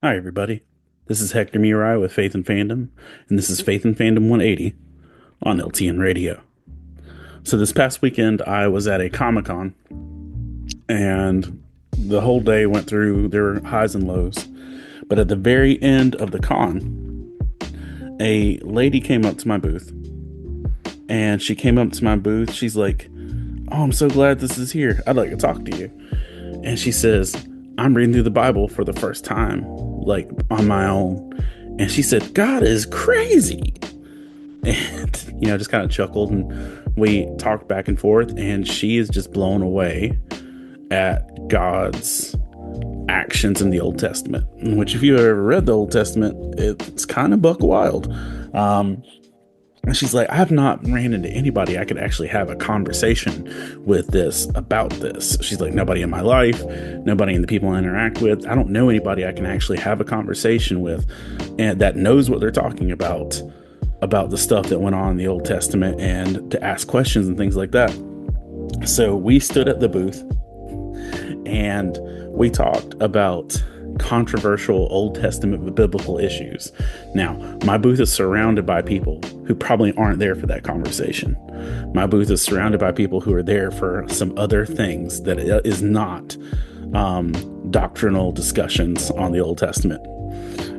Hi, everybody. This is Hector Miray with Faith and Fandom, and this is Faith and Fandom 180 on LTN Radio. So, this past weekend, I was at a Comic Con, and the whole day went through their highs and lows. But at the very end of the con, a lady came up to my booth, and she came up to my booth. She's like, "Oh, I'm so glad this is here. I'd like to talk to you." And she says, "I'm reading through the Bible for the first time, like on my own." And she said, "God is crazy." And, just kind of chuckled, and we talked back and forth. And she is just blown away at God's actions in the Old Testament, which, if you ever read the Old Testament, it's kind of buck wild. And she's like, "I have not ran into anybody I could actually have a conversation with this about this." She's like, "Nobody in my life, nobody in the people I interact with. I don't know anybody I can actually have a conversation with and that knows what they're talking about the stuff that went on in the Old Testament, and to ask questions and things like that." So we stood at the booth and we talked about controversial Old Testament biblical issues. Now, my booth is surrounded by people who probably aren't there for that conversation. My booth is surrounded by people who are there for some other things that is not doctrinal discussions on the Old Testament.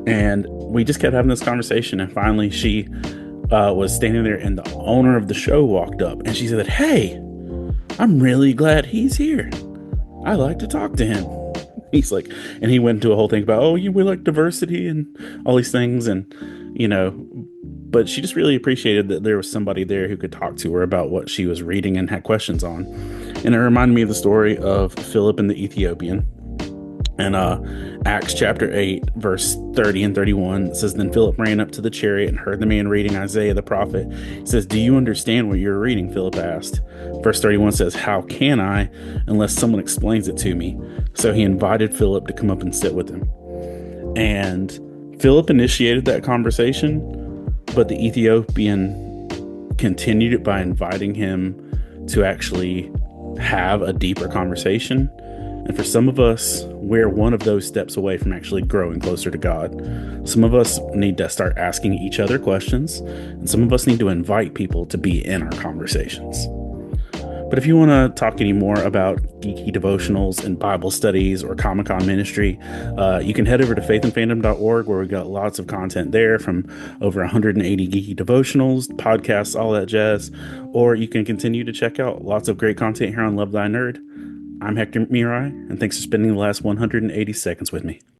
And we just kept having this conversation, and finally she was standing there, and the owner of the show walked up, and she said, "Hey, I'm really glad he's here. I like to talk to him." He's like, and he went into a whole thing about, "Oh, we like diversity and all these things." And, but she just really appreciated that there was somebody there who could talk to her about what she was reading and had questions on. And it reminded me of the story of Philip and the Ethiopian. And Acts chapter 8, verse 30 and 31 says, "Then Philip ran up to the chariot and heard the man reading Isaiah the prophet. He says, 'Do you understand what you're reading?' Philip asked." Verse 31 says, "How can I unless someone explains it to me?" So he invited Philip to come up and sit with him. And Philip initiated that conversation, but the Ethiopian continued it by inviting him to actually have a deeper conversation. And for some of us, we're one of those steps away from actually growing closer to God. Some of us need to start asking each other questions, and some of us need to invite people to be in our conversations. But if you want to talk any more about geeky devotionals and Bible studies or Comic-Con ministry, you can head over to faithandfandom.org, where we've got lots of content there, from over 180 geeky devotionals, podcasts, all that jazz. Or you can continue to check out lots of great content here on Love Thy Nerd. I'm Hector Miray, and thanks for spending the last 180 seconds with me.